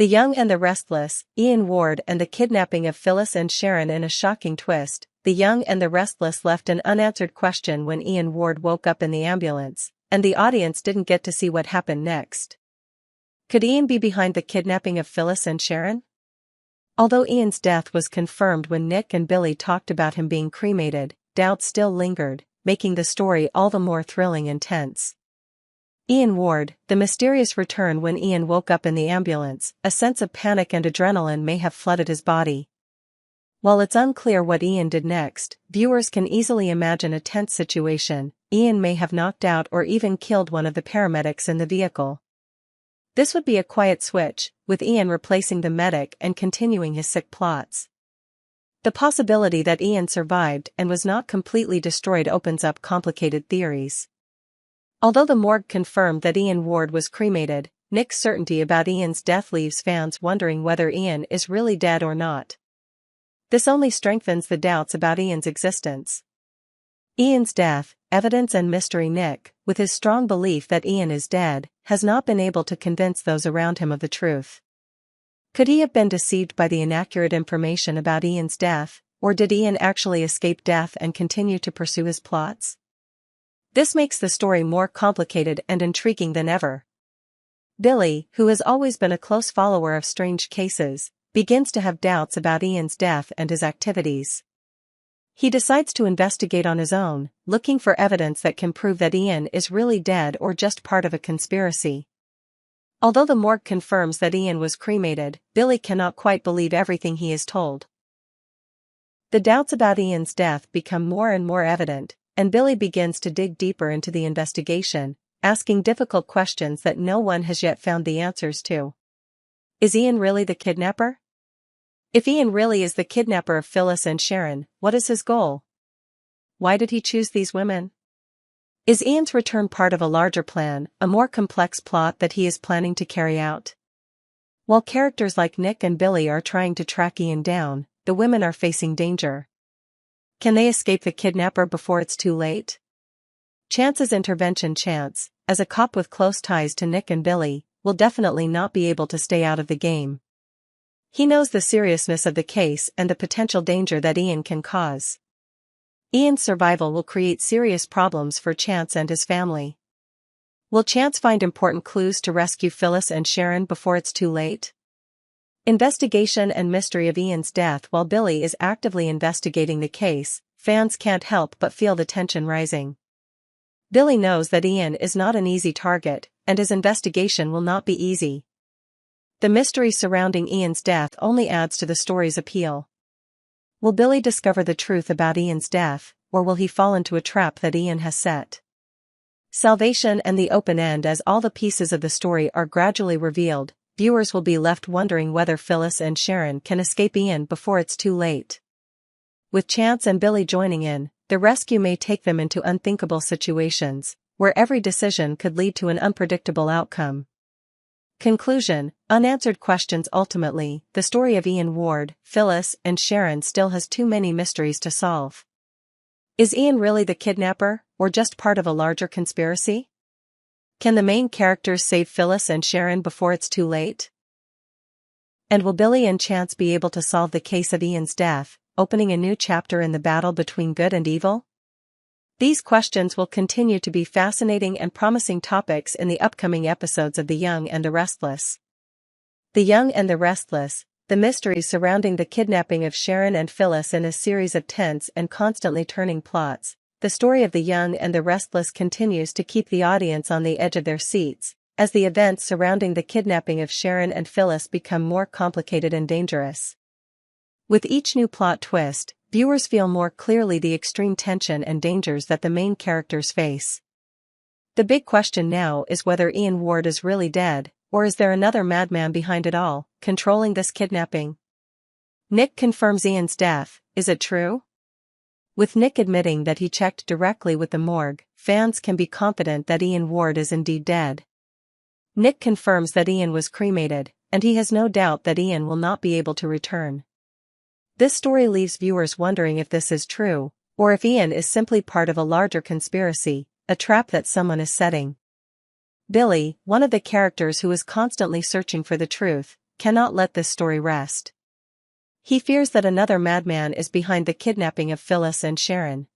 The Young and the Restless, Ian Ward and the Kidnapping of Phyllis and Sharon. In a shocking twist, The Young and the Restless left an unanswered question when Ian Ward woke up in the ambulance, and the audience didn't get to see what happened next. Could Ian be behind the kidnapping of Phyllis and Sharon? Although Ian's death was confirmed when Nick and Billy talked about him being cremated, doubt still lingered, making the story all the more thrilling and tense. Ian Ward, the mysterious return. When Ian woke up in the ambulance, a sense of panic and adrenaline may have flooded his body. While it's unclear what Ian did next, viewers can easily imagine a tense situation. Ian may have knocked out or even killed one of the paramedics in the vehicle. This would be a quiet switch, with Ian replacing the medic and continuing his sick plots. The possibility that Ian survived and was not completely destroyed opens up complicated theories. Although the morgue confirmed that Ian Ward was cremated, Nick's certainty about Ian's death leaves fans wondering whether Ian is really dead or not. This only strengthens the doubts about Ian's existence. Ian's death, evidence and mystery. Nick, with his strong belief that Ian is dead, has not been able to convince those around him of the truth. Could he have been deceived by the inaccurate information about Ian's death, or did Ian actually escape death and continue to pursue his plots? This makes the story more complicated and intriguing than ever. Billy, who has always been a close follower of strange cases, begins to have doubts about Ian's death and his activities. He decides to investigate on his own, looking for evidence that can prove that Ian is really dead or just part of a conspiracy. Although the morgue confirms that Ian was cremated, Billy cannot quite believe everything he is told. The doubts about Ian's death become more and more evident, and Billy begins to dig deeper into the investigation, asking difficult questions that no one has yet found the answers to. Is Ian really the kidnapper? If Ian really is the kidnapper of Phyllis and Sharon, what is his goal? Why did he choose these women? Is Ian's return part of a larger plan, a more complex plot that he is planning to carry out? While characters like Nick and Billy are trying to track Ian down, the women are facing danger. Can they escape the kidnapper before it's too late? Chance's intervention. Chance, as a cop with close ties to Nick and Billy, will definitely not be able to stay out of the game. He knows the seriousness of the case and the potential danger that Ian can cause. Ian's survival will create serious problems for Chance and his family. Will Chance find important clues to rescue Phyllis and Sharon before it's too late? Investigation and mystery of Ian's death. While Billy is actively investigating the case, fans can't help but feel the tension rising. Billy knows that Ian is not an easy target, and his investigation will not be easy. The mystery surrounding Ian's death only adds to the story's appeal. Will Billy discover the truth about Ian's death, or will he fall into a trap that Ian has set? Salvation and the open end. As all the pieces of the story are gradually revealed, viewers will be left wondering whether Phyllis and Sharon can escape Ian before it's too late. With Chance and Billy joining in, the rescue may take them into unthinkable situations, where every decision could lead to an unpredictable outcome. Conclusion: unanswered questions. Ultimately, the story of Ian Ward, Phyllis, and Sharon still has too many mysteries to solve. Is Ian really the kidnapper, or just part of a larger conspiracy? Can the main characters save Phyllis and Sharon before it's too late? And will Billy and Chance be able to solve the case of Ian's death, opening a new chapter in the battle between good and evil? These questions will continue to be fascinating and promising topics in the upcoming episodes of The Young and the Restless. The Young and the Restless, the mystery surrounding the kidnapping of Sharon and Phyllis in a series of tense and constantly turning plots. The story of The Young and the Restless continues to keep the audience on the edge of their seats, as the events surrounding the kidnapping of Sharon and Phyllis become more complicated and dangerous. With each new plot twist, viewers feel more clearly the extreme tension and dangers that the main characters face. The big question now is whether Ian Ward is really dead, or is there another madman behind it all, controlling this kidnapping? Nick confirms Ian's death. Is it true? With Nick admitting that he checked directly with the morgue, fans can be confident that Ian Ward is indeed dead. Nick confirms that Ian was cremated, and he has no doubt that Ian will not be able to return. This story leaves viewers wondering if this is true, or if Ian is simply part of a larger conspiracy, a trap that someone is setting. Billy, one of the characters who is constantly searching for the truth, cannot let this story rest. He fears that another madman is behind the kidnapping of Phyllis and Sharon.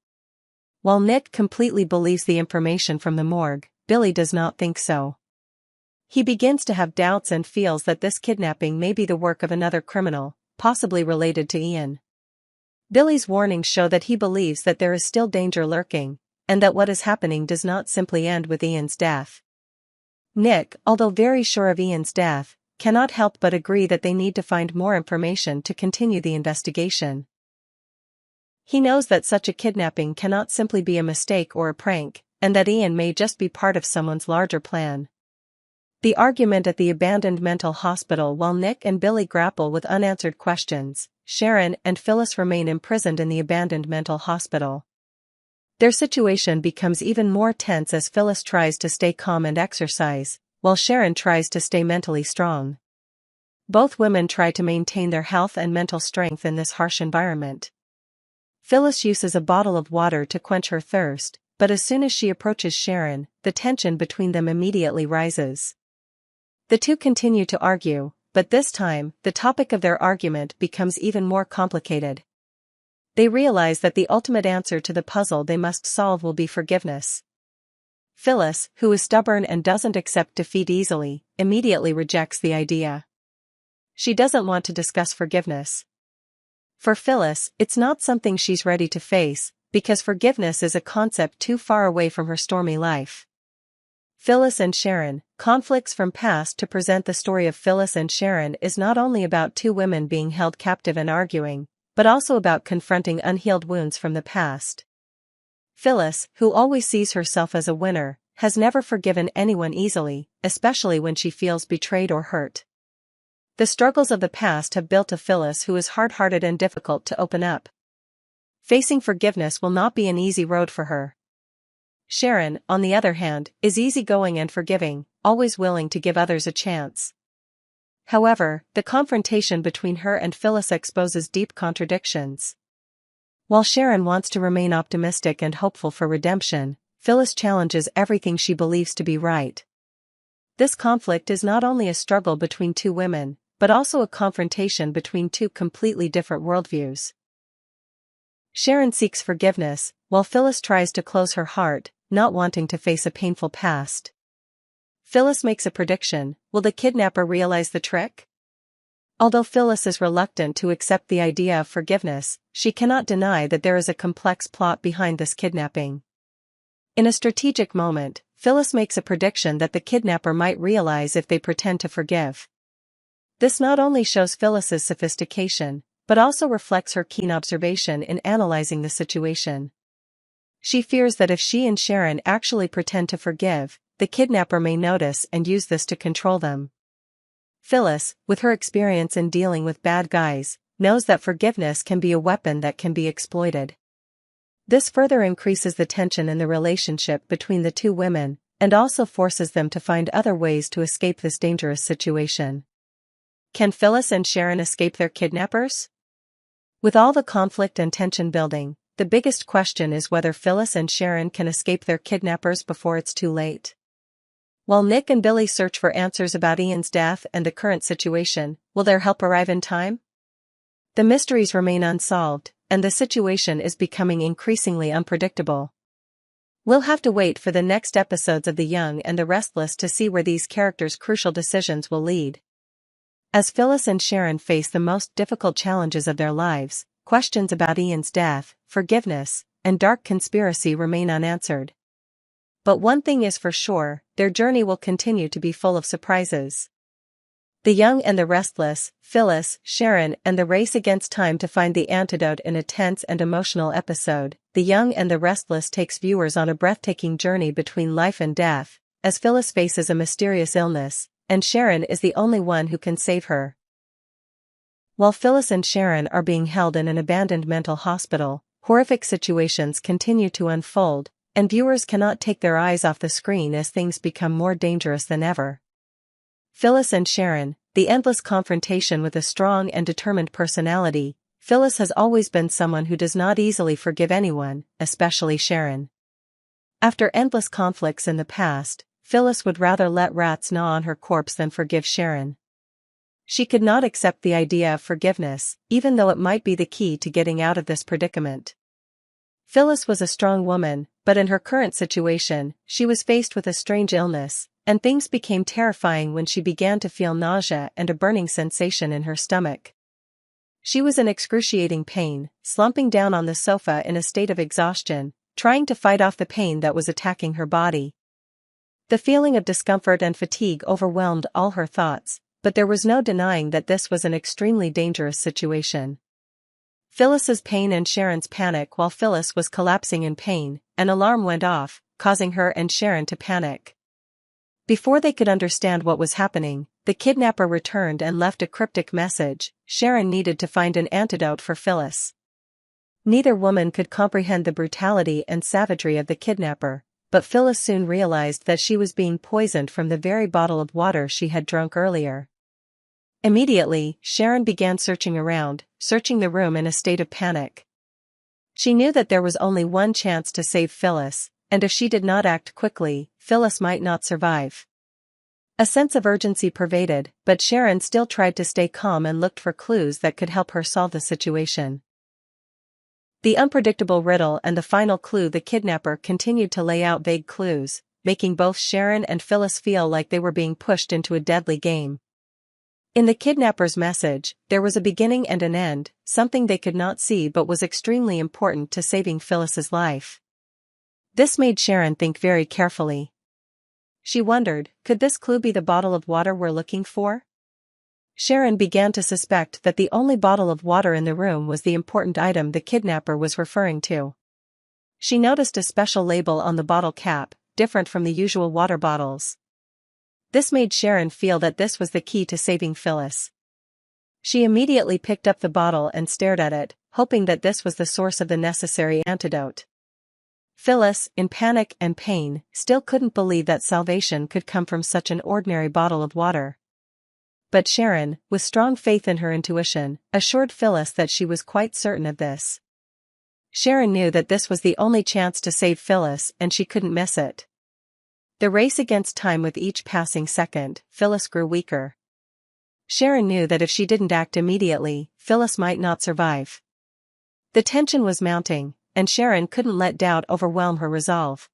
While Nick completely believes the information from the morgue, Billy does not think so. He begins to have doubts and feels that this kidnapping may be the work of another criminal, possibly related to Ian. Billy's warnings show that he believes that there is still danger lurking, and that what is happening does not simply end with Ian's death. Nick, although very sure of Ian's death, cannot help but agree that they need to find more information to continue the investigation. He knows that such a kidnapping cannot simply be a mistake or a prank, and that Ian may just be part of someone's larger plan. The argument at the abandoned mental hospital. While Nick and Billy grapple with unanswered questions, Sharon and Phyllis remain imprisoned in the abandoned mental hospital. Their situation becomes even more tense as Phyllis tries to stay calm and exercise, while Sharon tries to stay mentally strong. Both women try to maintain their health and mental strength in this harsh environment. Phyllis uses a bottle of water to quench her thirst, but as soon as she approaches Sharon, the tension between them immediately rises. The two continue to argue, but this time, the topic of their argument becomes even more complicated. They realize that the ultimate answer to the puzzle they must solve will be forgiveness. Phyllis, who is stubborn and doesn't accept defeat easily, immediately rejects the idea. She doesn't want to discuss forgiveness. For Phyllis, it's not something she's ready to face, because forgiveness is a concept too far away from her stormy life. Phyllis and Sharon, conflicts from past. To present the story of Phyllis and Sharon is not only about two women being held captive and arguing, but also about confronting unhealed wounds from the past. Phyllis, who always sees herself as a winner, has never forgiven anyone easily, especially when she feels betrayed or hurt. The struggles of the past have built a Phyllis who is hard-hearted and difficult to open up. Facing forgiveness will not be an easy road for her. Sharon, on the other hand, is easygoing and forgiving, always willing to give others a chance. However, the confrontation between her and Phyllis exposes deep contradictions. While Sharon wants to remain optimistic and hopeful for redemption, Phyllis challenges everything she believes to be right. This conflict is not only a struggle between two women, but also a confrontation between two completely different worldviews. Sharon seeks forgiveness, while Phyllis tries to close her heart, not wanting to face a painful past. Phyllis makes a prediction: will the kidnapper realize the trick? Although Phyllis is reluctant to accept the idea of forgiveness, she cannot deny that there is a complex plot behind this kidnapping. In a strategic moment, Phyllis makes a prediction that the kidnapper might realize if they pretend to forgive. This not only shows Phyllis's sophistication, but also reflects her keen observation in analyzing the situation. She fears that if she and Sharon actually pretend to forgive, the kidnapper may notice and use this to control them. Phyllis, with her experience in dealing with bad guys, knows that forgiveness can be a weapon that can be exploited. This further increases the tension in the relationship between the two women, and also forces them to find other ways to escape this dangerous situation. Can Phyllis and Sharon escape their kidnappers? With all the conflict and tension building, the biggest question is whether Phyllis and Sharon can escape their kidnappers before it's too late. While Nick and Billy search for answers about Ian's death and the current situation, will their help arrive in time? The mysteries remain unsolved, and the situation is becoming increasingly unpredictable. We'll have to wait for the next episodes of The Young and the Restless to see where these characters' crucial decisions will lead. As Phyllis and Sharon face the most difficult challenges of their lives, questions about Ian's death, forgiveness, and dark conspiracy remain unanswered. But one thing is for sure, their journey will continue to be full of surprises. The Young and the Restless, Phyllis, Sharon, and the race against time to find the antidote. In a tense and emotional episode, The Young and the Restless takes viewers on a breathtaking journey between life and death, as Phyllis faces a mysterious illness, and Sharon is the only one who can save her. While Phyllis and Sharon are being held in an abandoned mental hospital, horrific situations continue to unfold, and viewers cannot take their eyes off the screen as things become more dangerous than ever. Phyllis and Sharon, the endless confrontation with a strong and determined personality. Phyllis has always been someone who does not easily forgive anyone, especially Sharon. After endless conflicts in the past, Phyllis would rather let rats gnaw on her corpse than forgive Sharon. She could not accept the idea of forgiveness, even though it might be the key to getting out of this predicament. Phyllis was a strong woman, but in her current situation, she was faced with a strange illness, and things became terrifying when she began to feel nausea and a burning sensation in her stomach. She was in excruciating pain, slumping down on the sofa in a state of exhaustion, trying to fight off the pain that was attacking her body. The feeling of discomfort and fatigue overwhelmed all her thoughts, but there was no denying that this was an extremely dangerous situation. Phyllis's pain and Sharon's panic. While Phyllis was collapsing in pain, an alarm went off, causing her and Sharon to panic. Before they could understand what was happening, the kidnapper returned and left a cryptic message. Sharon needed to find an antidote for Phyllis. Neither woman could comprehend the brutality and savagery of the kidnapper, but Phyllis soon realized that she was being poisoned from the very bottle of water she had drunk earlier. Immediately, Sharon began searching around, searching the room in a state of panic. She knew that there was only one chance to save Phyllis, and if she did not act quickly, Phyllis might not survive. A sense of urgency pervaded, but Sharon still tried to stay calm and looked for clues that could help her solve the situation. The unpredictable riddle and the final clue. The kidnapper continued to lay out vague clues, making both Sharon and Phyllis feel like they were being pushed into a deadly game. In the kidnapper's message, there was a beginning and an end, something they could not see but was extremely important to saving Phyllis's life. This made Sharon think very carefully. She wondered, could this clue be the bottle of water we're looking for? Sharon began to suspect that the only bottle of water in the room was the important item the kidnapper was referring to. She noticed a special label on the bottle cap, different from the usual water bottles. This made Sharon feel that this was the key to saving Phyllis. She immediately picked up the bottle and stared at it, hoping that this was the source of the necessary antidote. Phyllis, in panic and pain, still couldn't believe that salvation could come from such an ordinary bottle of water. But Sharon, with strong faith in her intuition, assured Phyllis that she was quite certain of this. Sharon knew that this was the only chance to save Phyllis and she couldn't miss it. The race against time. With each passing second, Phyllis grew weaker. Sharon knew that if she didn't act immediately, Phyllis might not survive. The tension was mounting, and Sharon couldn't let doubt overwhelm her resolve.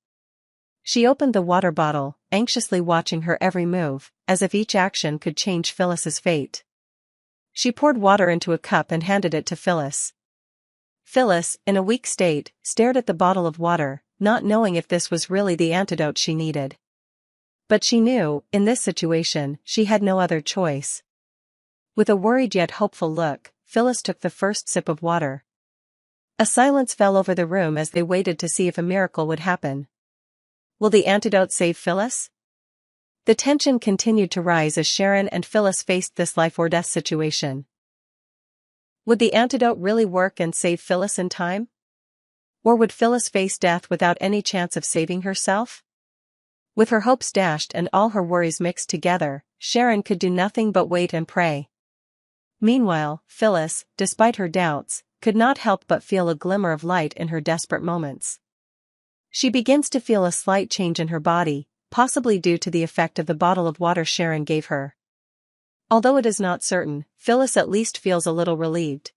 She opened the water bottle, anxiously watching her every move, as if each action could change Phyllis's fate. She poured water into a cup and handed it to Phyllis. Phyllis, in a weak state, stared at the bottle of water, not knowing if this was really the antidote she needed. But she knew, in this situation, she had no other choice. With a worried yet hopeful look, Phyllis took the first sip of water. A silence fell over the room as they waited to see if a miracle would happen. Will the antidote save Phyllis? The tension continued to rise as Sharon and Phyllis faced this life-or-death situation. Would the antidote really work and save Phyllis in time? Or would Phyllis face death without any chance of saving herself? With her hopes dashed and all her worries mixed together, Sharon could do nothing but wait and pray. Meanwhile, Phyllis, despite her doubts, could not help but feel a glimmer of light in her desperate moments. She begins to feel a slight change in her body, possibly due to the effect of the bottle of water Sharon gave her. Although it is not certain, Phyllis at least feels a little relieved.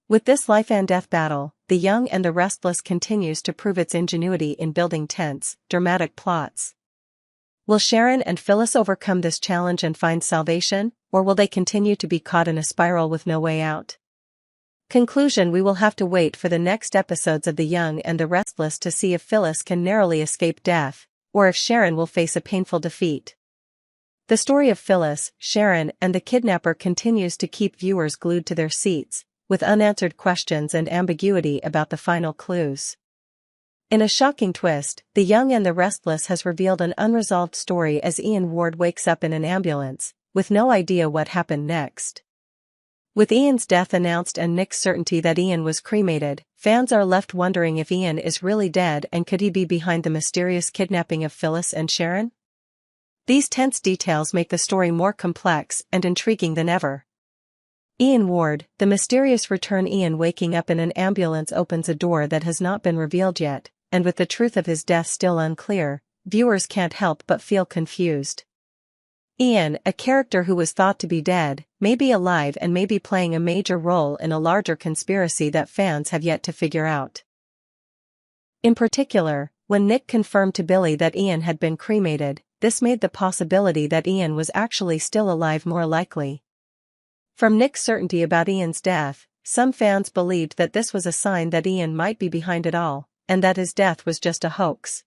With this life and death battle, the Young and the Restless continues to prove its ingenuity in building tense, dramatic plots. Will Sharon and Phyllis overcome this challenge and find salvation, or will they continue to be caught in a spiral with no way out? Conclusion: we will have to wait for the next episodes of The Young and the Restless to see if Phyllis can narrowly escape death, or if Sharon will face a painful defeat. The story of Phyllis, Sharon, and the kidnapper continues to keep viewers glued to their seats, with unanswered questions and ambiguity about the final clues. In a shocking twist, The Young and the Restless has revealed an unresolved story as Ian Ward wakes up in an ambulance, with no idea what happened next. With Ian's death announced and Nick's certainty that Ian was cremated, fans are left wondering if Ian is really dead and could he be behind the mysterious kidnapping of Phyllis and Sharon? These tense details make the story more complex and intriguing than ever. Ian Ward, the mysterious return. Ian waking up in an ambulance opens a door that has not been revealed yet, and with the truth of his death still unclear, viewers can't help but feel confused. Ian, a character who was thought to be dead, may be alive and may be playing a major role in a larger conspiracy that fans have yet to figure out. In particular, when Nick confirmed to Billy that Ian had been cremated, this made the possibility that Ian was actually still alive more likely. From Nick's certainty about Ian's death, some fans believed that this was a sign that Ian might be behind it all, and that his death was just a hoax.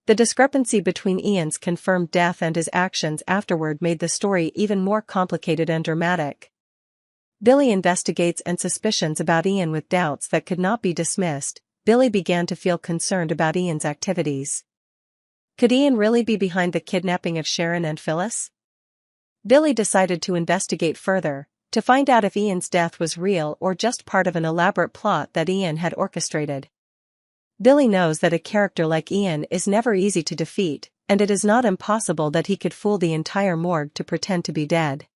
The discrepancy between Ian's confirmed death and his actions afterward made the story even more complicated and dramatic. Billy investigates and suspicions about Ian with doubts that could not be dismissed. Billy began to feel concerned about Ian's activities. Could Ian really be behind the kidnapping of Sharon and Phyllis? Billy decided to investigate further, to find out if Ian's death was real or just part of an elaborate plot that Ian had orchestrated. Billy knows that a character like Ian is never easy to defeat, and it is not impossible that he could fool the entire morgue to pretend to be dead.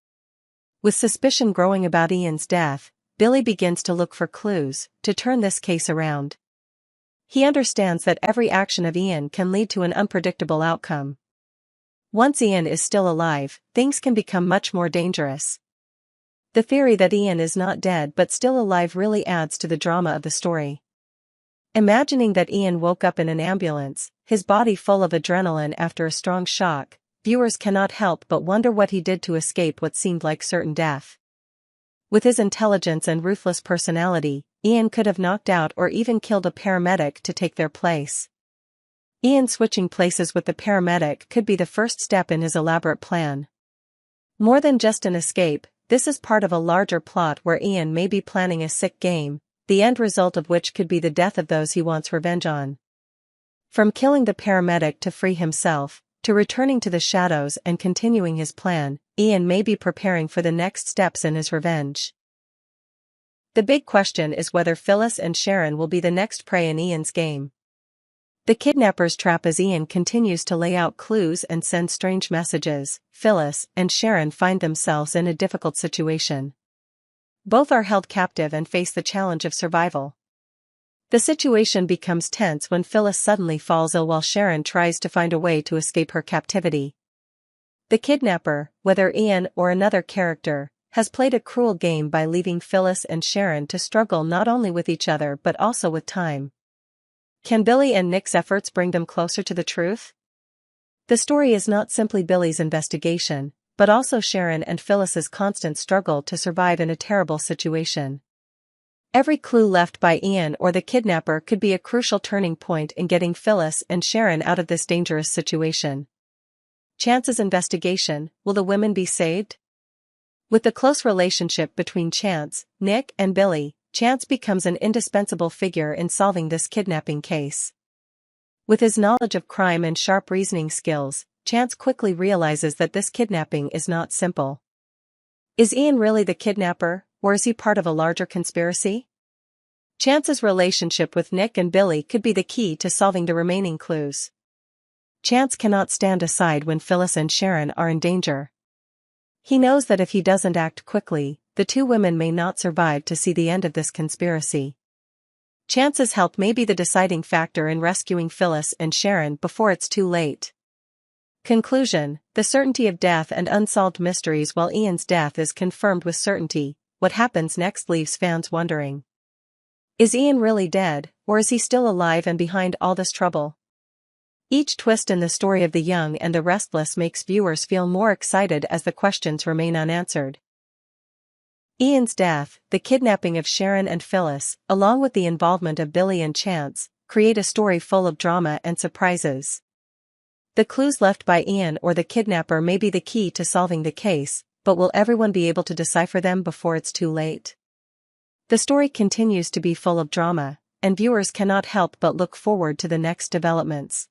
With suspicion growing about Ian's death, Billy begins to look for clues to turn this case around. He understands that every action of Ian can lead to an unpredictable outcome. Once Ian is still alive, things can become much more dangerous. The theory that Ian is not dead but still alive really adds to the drama of the story. Imagining that Ian woke up in an ambulance, his body full of adrenaline after a strong shock, viewers cannot help but wonder what he did to escape what seemed like certain death. With his intelligence and ruthless personality, Ian could have knocked out or even killed a paramedic to take their place. Ian switching places with the paramedic could be the first step in his elaborate plan. More than just an escape, this is part of a larger plot where Ian may be planning a sick game, the end result of which could be the death of those he wants revenge on. From killing the paramedic to free himself, to returning to the shadows and continuing his plan, Ian may be preparing for the next steps in his revenge. The big question is whether Phyllis and Sharon will be the next prey in Ian's game. The kidnappers trap as Ian continues to lay out clues and send strange messages. Phyllis and Sharon find themselves in a difficult situation. Both are held captive and face the challenge of survival. The situation becomes tense when Phyllis suddenly falls ill while Sharon tries to find a way to escape her captivity. The kidnapper, whether Ian or another character, has played a cruel game by leaving Phyllis and Sharon to struggle not only with each other but also with time. Can Billy and Nick's efforts bring them closer to the truth? The story is not simply Billy's investigation, but also Sharon and Phyllis's constant struggle to survive in a terrible situation. Every clue left by Ian or the kidnapper could be a crucial turning point in getting Phyllis and Sharon out of this dangerous situation. Chance's investigation: will the women be saved? With the close relationship between Chance, Nick, and Billy, Chance becomes an indispensable figure in solving this kidnapping case. With his knowledge of crime and sharp reasoning skills, Chance quickly realizes that this kidnapping is not simple. Is Ian really the kidnapper, or is he part of a larger conspiracy? Chance's relationship with Nick and Billy could be the key to solving the remaining clues. Chance cannot stand aside when Phyllis and Sharon are in danger. He knows that if he doesn't act quickly, the two women may not survive to see the end of this conspiracy. Chance's help may be the deciding factor in rescuing Phyllis and Sharon before it's too late. Conclusion: the certainty of death and unsolved mysteries. While Ian's death is confirmed with certainty, what happens next leaves fans wondering. Is Ian really dead, or is he still alive and behind all this trouble? Each twist in the story of the Young and the Restless makes viewers feel more excited as the questions remain unanswered. Ian's death, the kidnapping of Sharon and Phyllis, along with the involvement of Billy and Chance, create a story full of drama and surprises. The clues left by Ian or the kidnapper may be the key to solving the case, but will everyone be able to decipher them before it's too late? The story continues to be full of drama, and viewers cannot help but look forward to the next developments.